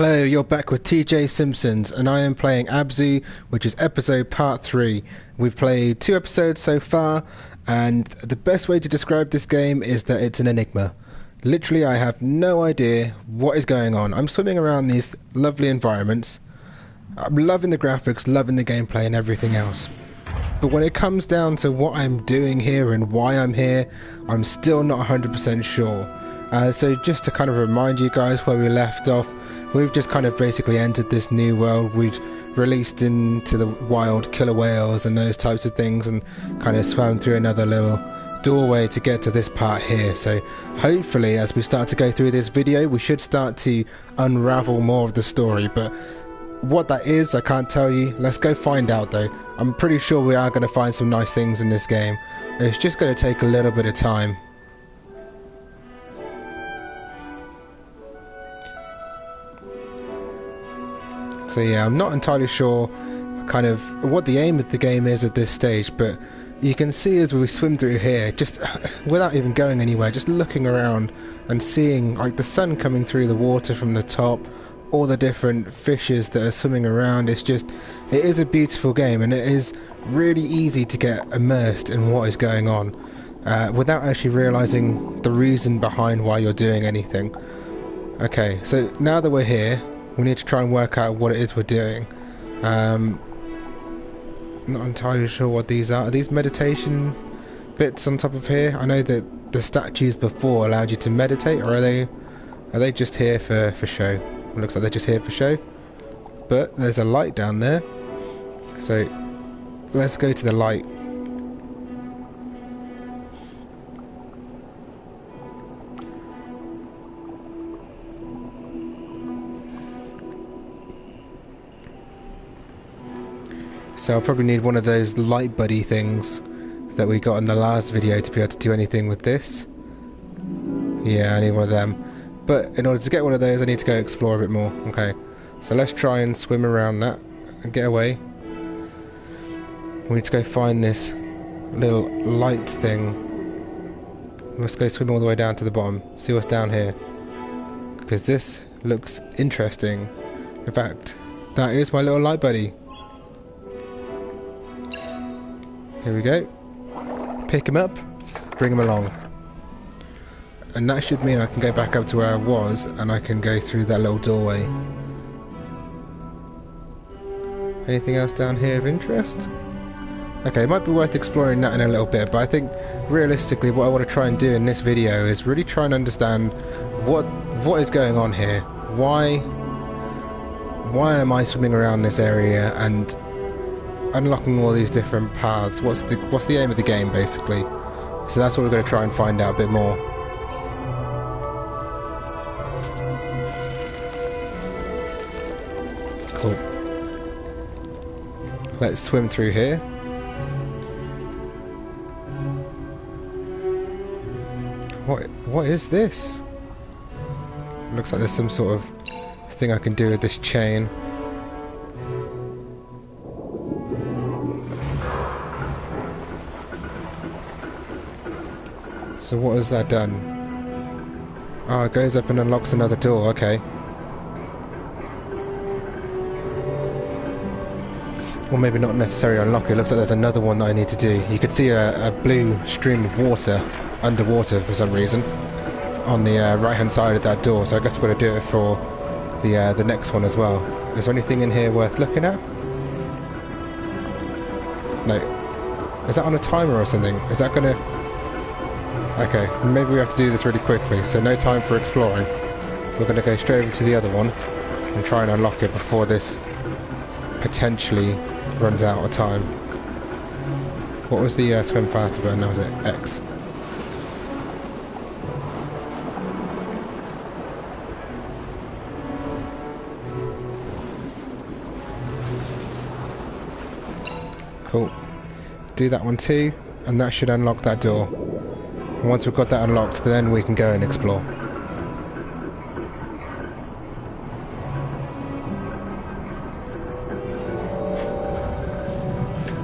Hello, you're back with TJSimpsonz, and I am playing Abzu, which is episode part 3. We've played 2 episodes so far, and the best way to describe this game is that it's an enigma. Literally, I have no idea what is going on. I'm swimming around these lovely environments. I'm loving the graphics, loving the gameplay and everything else. But when it comes down to what I'm doing here and why I'm here, I'm still not 100% sure. So just to kind of remind you guys where we left off, we've just kind of basically entered this new world. We've released into the wild killer whales and those types of things and kind of swam through another little doorway to get to this part here. So hopefully as we start to go through this video, we should start to unravel more of the story. But what that is, I can't tell you. Let's go find out though. I'm pretty sure we are going to find some nice things in this game. It's just going to take a little bit of time. So yeah, I'm not entirely sure kind of what the aim of the game is at this stage, but you can see as we swim through here, just without even going anywhere, just looking around and seeing like the sun coming through the water from the top, all the different fishes that are swimming around. It is a beautiful game, and it is really easy to get immersed in what is going on without actually realizing the reason behind why you're doing anything. Okay, so now that we're here, we need to try and work out what it is we're doing. Not entirely sure what these are. Are these meditation bits on top of here? I know that the statues before allowed you to meditate, or are they just here for show? It looks like they're just here for show. But there's a light down there. So let's go to the light. So I'll probably need one of those light buddy things that we got in the last video to be able to do anything with this. Yeah, I need one of them. But in order to get one of those, I need to go explore a bit more. Okay, so let's try and swim around that and get away. We need to go find this little light thing. Let's go swim all the way down to the bottom, see what's down here. Because this looks interesting. In fact, that is my little light buddy. Here we go. Pick him up, bring him along. And that should mean I can go back up to where I was and I can go through that little doorway. Anything else down here of interest? Okay, it might be worth exploring that in a little bit, but I think realistically what I want to try and do in this video is really try and understand what is going on here. Why am I swimming around this area and unlocking all these different paths? What's the aim of the game, basically? So that's what we're going to try and find out a bit more. Cool. Let's swim through here. What is this? Looks like there's some sort of thing I can do with this chain. So what has that done? Oh, it goes up and unlocks another door, okay. Or maybe not necessarily unlock it. Looks like there's another one that I need to do. You could see a blue stream of water underwater for some reason on the right hand side of that door, so I guess we're going to do it for the next one as well. Is there anything in here worth looking at? No. Is that on a timer or something? Is that going to... Okay, maybe we have to do this really quickly, so no time for exploring. We're going to go straight over to the other one and try and unlock it before this potentially runs out of time. What was the swim faster button? That was it, X. Cool. Do that one too, and that should unlock that door. And once we've got that unlocked, then we can go and explore.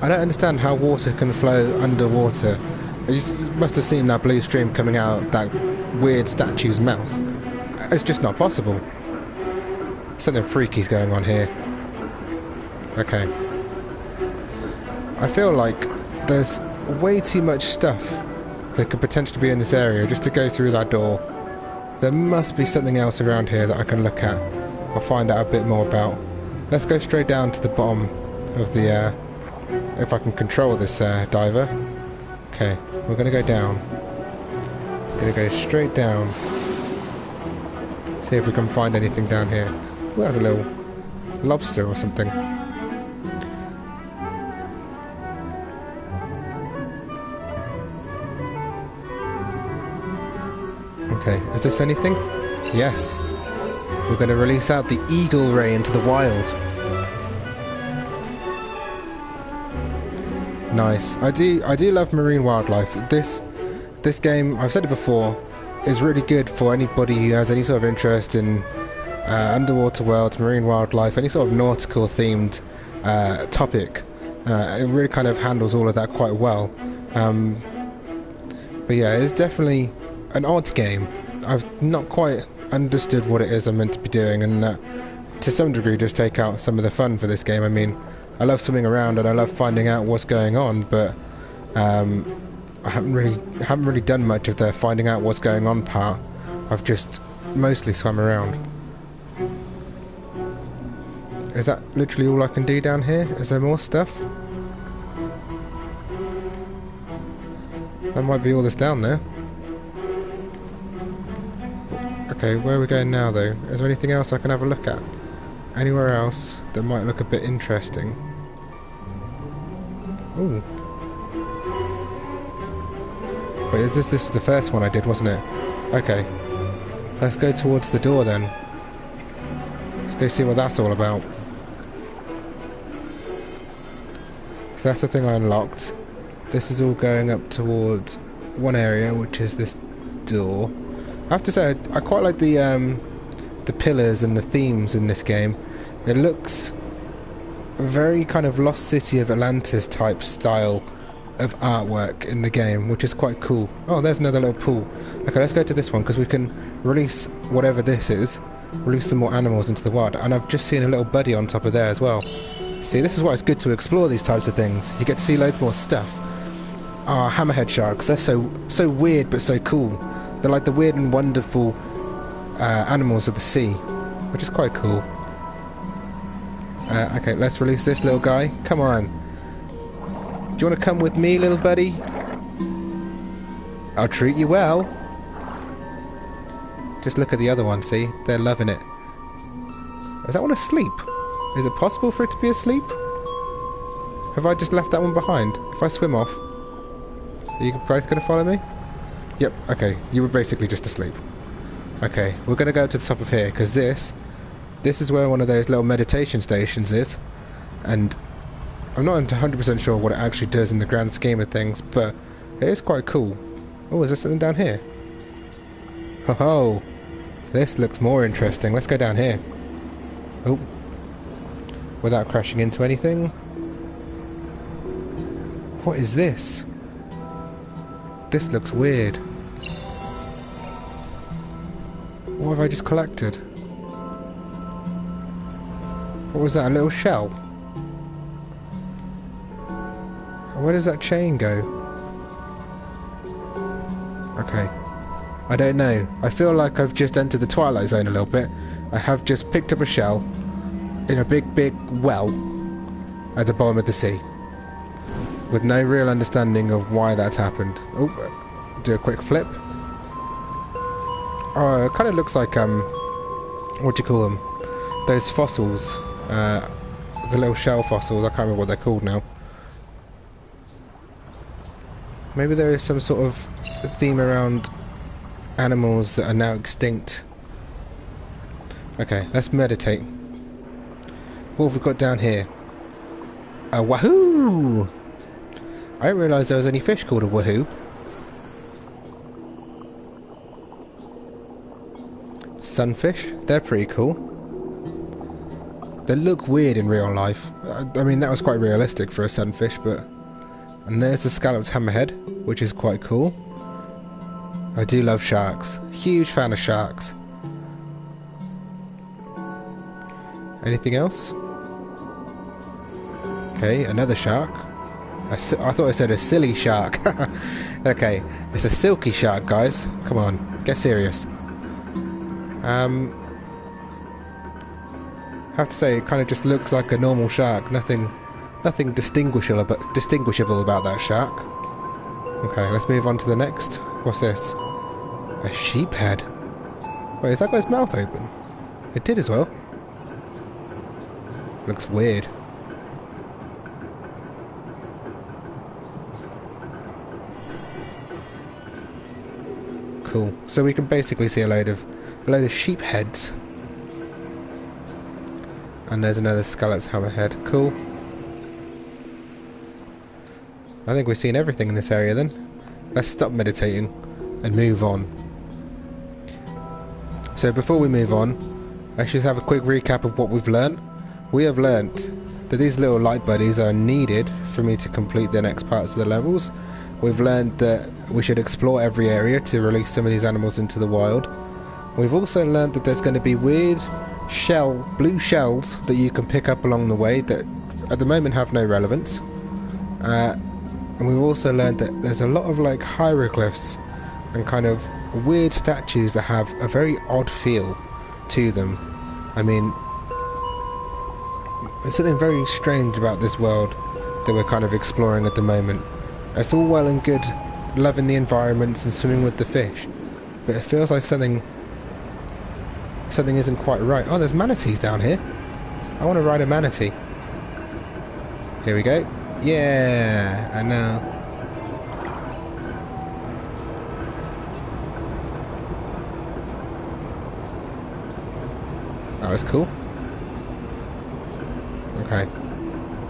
I don't understand how water can flow underwater. You must have seen that blue stream coming out of that weird statue's mouth. It's just not possible. Something freaky's going on here. Okay. I feel like there's way too much stuff that could potentially be in this area just to go through that door. There must be something else around here that I can look at or find out a bit more about. Let's go straight down to the bottom of the, if I can control this diver. Okay, we're going to go down. It's going to go straight down. See if we can find anything down here. Ooh, there's a little lobster or something. Okay, is this anything? Yes. We're going to release out the eagle ray into the wild. Nice. I do love marine wildlife. This game, I've said it before, is really good for anybody who has any sort of interest in underwater worlds, marine wildlife, any sort of nautical themed topic. It really kind of handles all of that quite well. But yeah, it's definitely an odd game. I've not quite understood what it is I'm meant to be doing, and that to some degree just take out some of the fun for this game. I mean, I love swimming around and I love finding out what's going on, but I haven't really done much of the finding out what's going on part. I've just mostly swum around. Is that literally all I can do down here? Is there more stuff? That might be all that's down there. Okay, where are we going now though? Is there anything else I can have a look at? Anywhere else that might look a bit interesting? Ooh. Wait, this is the first one I did, wasn't it? Okay. Let's go towards the door then. Let's go see what that's all about. So that's the thing I unlocked. This is all going up towards one area, which is this door. I have to say, I quite like the pillars and the themes in this game. It looks very kind of Lost City of Atlantis type style of artwork in the game, which is quite cool. Oh, there's another little pool. Okay, let's go to this one because we can release whatever this is, release some more animals into the wild. And I've just seen a little buddy on top of there as well. See, this is why it's good to explore these types of things. You get to see loads more stuff. Ah, hammerhead sharks. They're so weird but so cool. They're like the weird and wonderful animals of the sea, which is quite cool. Okay, let's release this little guy. Come on. Do you want to come with me, little buddy? I'll treat you well. Just look at the other one, see? They're loving it. Is that one asleep? Is it possible for it to be asleep? Have I just left that one behind? If I swim off, are you both going to follow me? Yep, okay. You were basically just asleep. Okay, we're going to go to the top of here, because this is where one of those little meditation stations is. And I'm not 100% sure what it actually does in the grand scheme of things, but it is quite cool. Oh, is there something down here? Ho ho! This looks more interesting. Let's go down here. Oh. Without crashing into anything. What is this? This looks weird. What have I just collected? What was that, a little shell? Where does that chain go? Okay. I don't know. I feel like I've just entered the Twilight Zone a little bit. I have just picked up a shell in a big well at the bottom of the sea, with no real understanding of why that's happened. Oh, do a quick flip. Oh, it kind of looks like, what do you call them? Those fossils. The little shell fossils, I can't remember what they're called now. Maybe there is some sort of theme around animals that are now extinct. Okay, let's meditate. What have we got down here? A wahoo! I didn't realise there was any fish called a wahoo. Sunfish, they're pretty cool. They look weird in real life. I mean, that was quite realistic for a sunfish, but... And there's the scalloped hammerhead, which is quite cool. I do love sharks. Huge fan of sharks. Anything else? Okay, another shark. I thought I said a silly shark. Okay, it's a silky shark, guys. Come on, get serious. Have to say, it kind of just looks like a normal shark. Nothing distinguishable about that shark. Okay, let's move on to the next. What's this? A sheep head. Wait, is that guy's mouth open? It did as well. Looks weird. Cool. So we can basically see a load of sheep heads. And there's another scalloped hammerhead. Cool. I think we've seen everything in this area then. Let's stop meditating and move on. So before we move on, let's just have a quick recap of what we've learned. We have learnt that these little light buddies are needed for me to complete the next parts of the levels. We've learned that we should explore every area to release some of these animals into the wild. We've also learned that there's going to be weird blue shells that you can pick up along the way that at the moment have no relevance. And we've also learned that there's a lot of like hieroglyphs and kind of weird statues that have a very odd feel to them. I mean, there's something very strange about this world that we're kind of exploring at the moment. It's all well and good loving the environments and swimming with the fish, but it feels like something isn't quite right. Oh, there's manatees down here. I want to ride a manatee. Here we go. Yeah, I know. That was cool. Okay.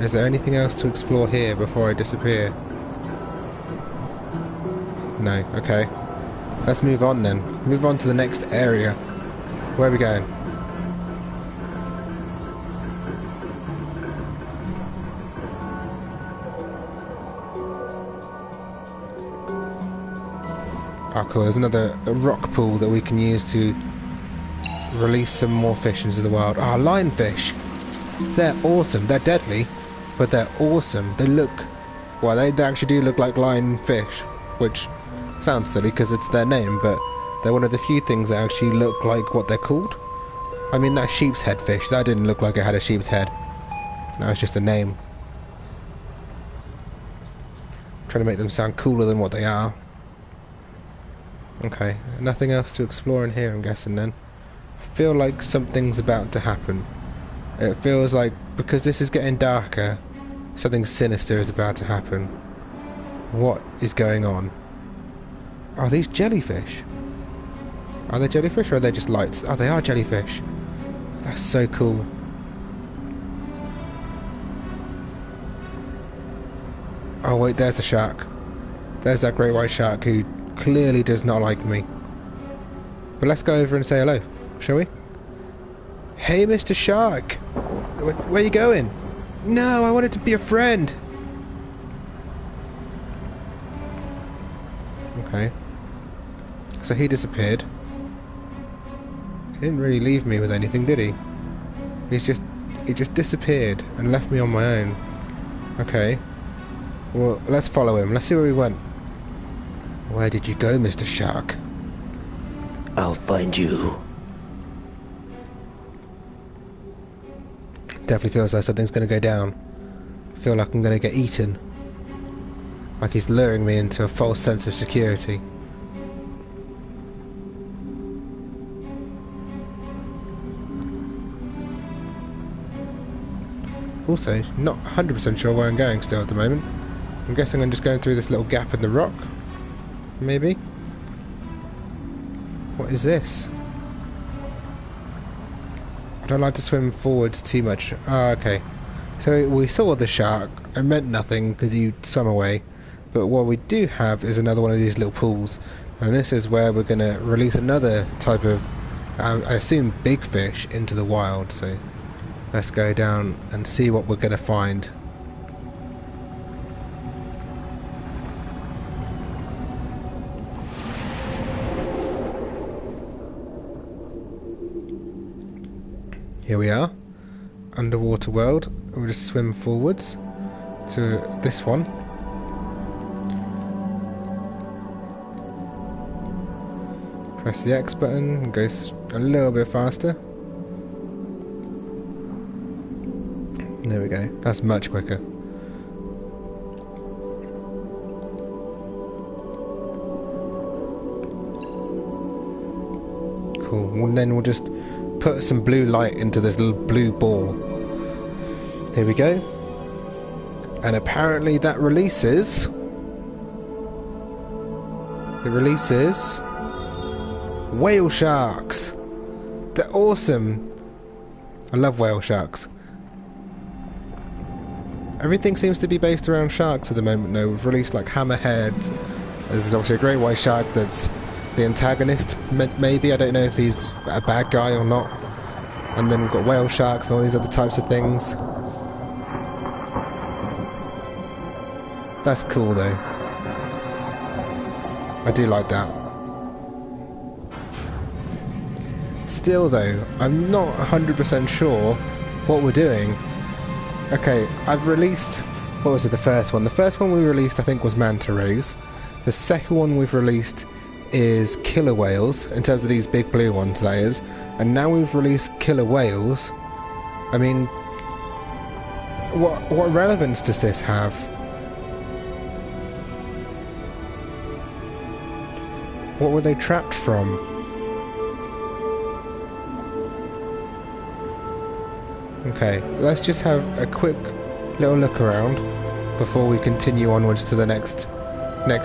Is there anything else to explore here before I disappear? No, okay. Let's move on then. Move on to the next area. Where are we going? Oh cool, there's another rock pool that we can use to release some more fish into the wild. Ah, lionfish! They're awesome. They're deadly, but they're awesome. They look... well, they actually do look like lionfish, which sounds silly because it's their name, but they're one of the few things that actually look like what they're called. I mean, that sheep's head fish, that didn't look like it had a sheep's head. That was just a name. Trying to make them sound cooler than what they are. Okay, nothing else to explore in here, I'm guessing then. I feel like something's about to happen. It feels like, because this is getting darker, something sinister is about to happen. What is going on? Are these jellyfish? Are they jellyfish or are they just lights? Oh, they are jellyfish. That's so cool. Oh wait, there's a shark. There's that great white shark who clearly does not like me. But let's go over and say hello, shall we? Hey, Mr. Shark! Where are you going? No, I wanted to be a friend! Okay. So he disappeared. He didn't really leave me with anything, did he? He just disappeared and left me on my own. Okay. Well, let's follow him. Let's see where he went. Where did you go, Mr. Shark? I'll find you. Definitely feels like something's going to go down. I feel like I'm going to get eaten. Like he's luring me into a false sense of security. Also, not 100% sure where I'm going still at the moment. I'm guessing I'm just going through this little gap in the rock. Maybe? What is this? I don't like to swim forwards too much. Ah, okay. So we saw the shark. It meant nothing because he swam away. But what we do have is another one of these little pools. And this is where we're going to release another type of, I assume, big fish into the wild. So let's go down and see what we're going to find. Here we are. underwater world. We'll just swim forwards to this one. Press the X button and go a little bit faster. There we go. That's much quicker. Cool. And then we'll just put some blue light into this little blue ball. There we go. And apparently that releases... It releases... whale sharks! They're awesome! I love whale sharks. Everything seems to be based around sharks at the moment though. We've released like hammerheads. There's obviously a great white shark that's the antagonist, maybe. I don't know if he's a bad guy or not. And then we've got whale sharks and all these other types of things. That's cool though. I do like that. Still though, I'm not 100% sure what we're doing. Okay, I've released... What was it, the first one? The first one we released I think was manta rays. The second one we've released is killer whales, in terms of these big blue ones that is. And now we've released killer whales. I mean... What relevance does this have? What were they trapped from? Okay, let's just have a quick little look around before we continue onwards to the next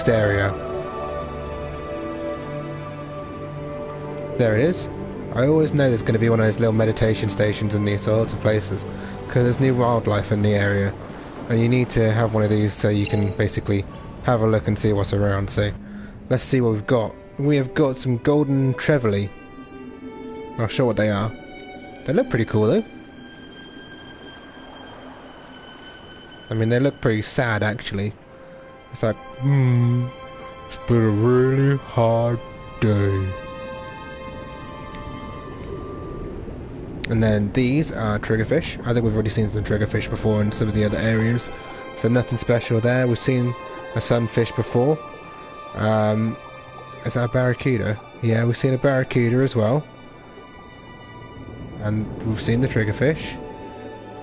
area. There it is. I always know there's going to be one of those little meditation stations in these sorts of places, because there's new wildlife in the area, and you need to have one of these so you can basically have a look and see what's around. So let's see what we've got. We have got some golden trevally. Not sure what they are. They look pretty cool though. I mean, they look pretty sad actually. It's like, it's been a really hard day. And then these are triggerfish. I think we've already seen some triggerfish before in some of the other areas, so nothing special there. We've seen a sunfish before. Is that a barracuda? Yeah, we've seen a barracuda as well. And we've seen the triggerfish.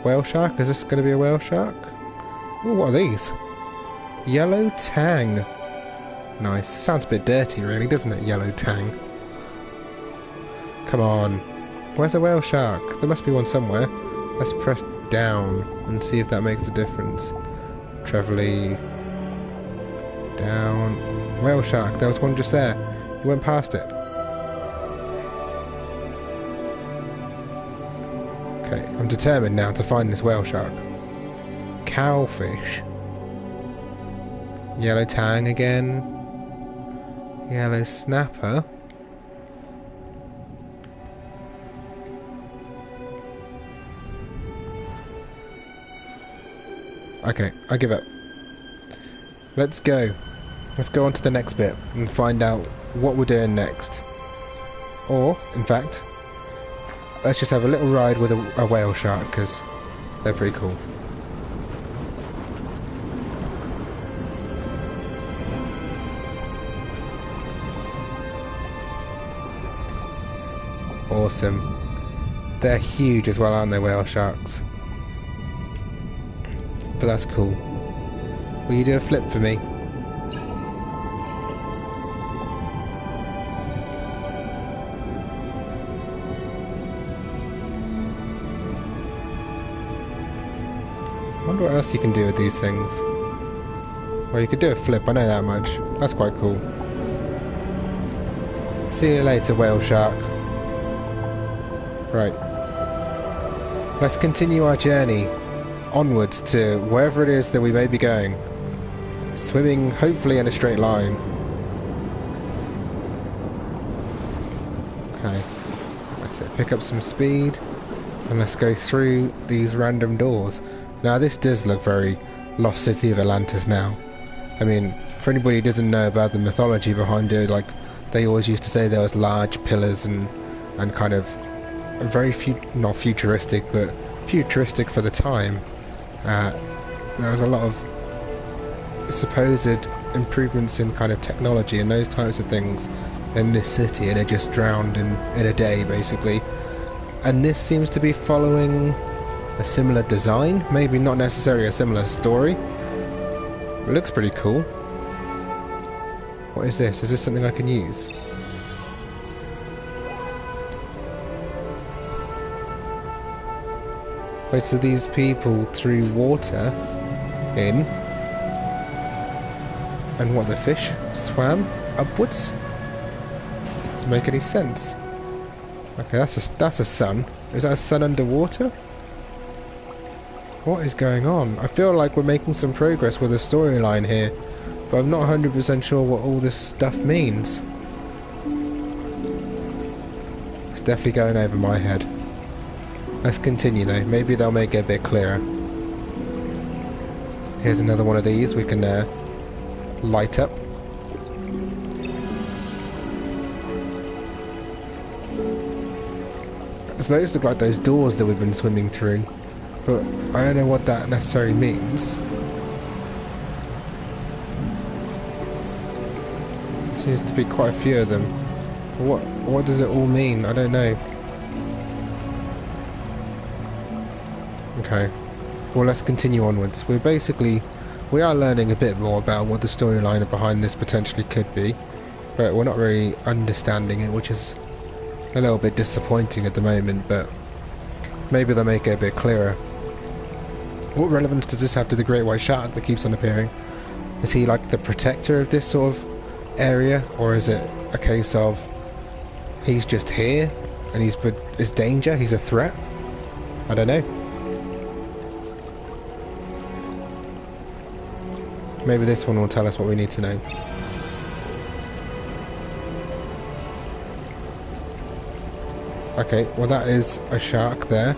Whale shark? Is this going to be a whale shark? Ooh, what are these? Yellow tang. Nice. Sounds a bit dirty really, doesn't it? Yellow tang. Come on. Where's a whale shark? There must be one somewhere. Let's press down and see if that makes a difference. Trevally. Down. Whale shark. There was one just there. You went past it. Okay, I'm determined now to find this whale shark. Cowfish. Yellow tang again. Yellow snapper. Okay, I give up. Let's go. Let's go on to the next bit and find out what we're doing next. Or, in fact, let's just have a little ride with a whale shark, because they're pretty cool. Awesome. They're huge as well, aren't they, whale sharks? But that's cool. Will you do a flip for me? I wonder what else you can do with these things. Well, you could do a flip, I know that much. That's quite cool. See you later, whale shark. Right. Let's continue our journey onwards to wherever it is that we may be going. Swimming, hopefully in a straight line. Okay. That's it. Pick up some speed. And let's go through these random doors. Now this does look very Lost City of Atlantis now. I mean, for anybody who doesn't know about the mythology behind it, like, they always used to say there was large pillars and kind of very not futuristic, but futuristic for the time. There was a lot of supposed improvements in kind of technology and those types of things in this city, and it just drowned in a day basically. And this seems to be following a similar design, maybe not necessarily a similar story. It looks pretty cool. What is this? Is this something I can use? Wait, so these people threw water in, and what, the fish swam upwards? Doesn't make any sense. Okay, that's a sun. Is that a sun underwater? What is going on? I feel like we're making some progress with the storyline here, but I'm not 100% sure what all this stuff means. It's definitely going over my head. Let's continue though, maybe they'll make it a bit clearer. Here's another one of these we can light up. So those look like those doors that we've been swimming through, but I don't know what that necessarily means. Seems to be quite a few of them. What does it all mean? I don't know. Okay, well, let's continue onwards. We are learning a bit more about what the storyline behind this potentially could be, but we're not really understanding it, which is a little bit disappointing at the moment, but maybe they'll make it a bit clearer. What relevance does this have to the great white shark that keeps on appearing? Is he like the protector of this sort of area, or is it a case of he's just here and he's danger, he's a threat? I don't know. Maybe this one will tell us what we need to know. Okay, well that is a shark there.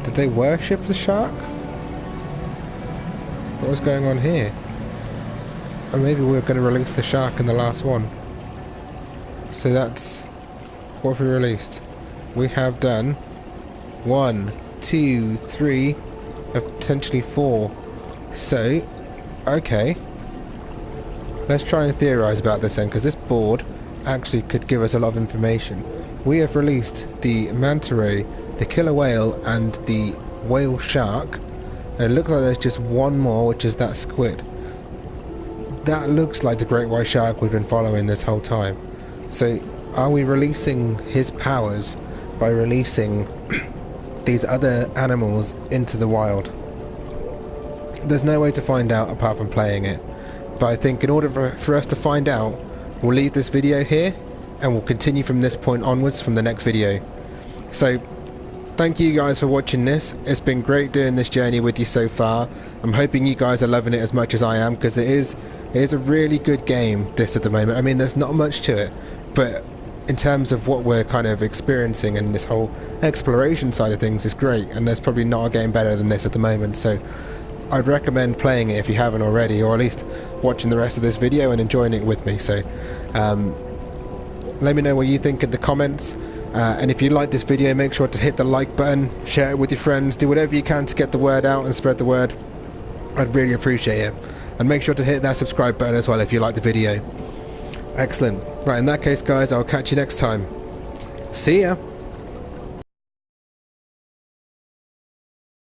Did they worship the shark? What was going on here? Or maybe we're going to release the shark in the last one. So that's... what have we released? We have done 1, 2, 3, potentially 4. So... okay, let's try and theorise about this then, because this board actually could give us a lot of information. We have released the manta ray, the killer whale, and the whale shark, and it looks like there's just one more, which is that squid. That looks like the great white shark we've been following this whole time. So are we releasing his powers by releasing these other animals into the wild? There's no way to find out apart from playing it, but I think in order for us to find out, we'll leave this video here and we'll continue from this point onwards from the next video. So thank you guys for watching this. It's been great doing this journey with you so far. I'm hoping you guys are loving it as much as I am, because it is a really good game, this at the moment. I mean, there's not much to it, but in terms of what we're kind of experiencing and this whole exploration side of things is great, and there's probably not a game better than this at the moment. So I'd recommend playing it if you haven't already, or at least watching the rest of this video and enjoying it with me. So let me know what you think in the comments, and if you like this video, make sure to hit the like button, share it with your friends, do whatever you can to get the word out and spread the word. I'd really appreciate it. And make sure to hit that subscribe button as well if you like the video. Excellent. Right, in that case guys, I'll catch you next time. See ya!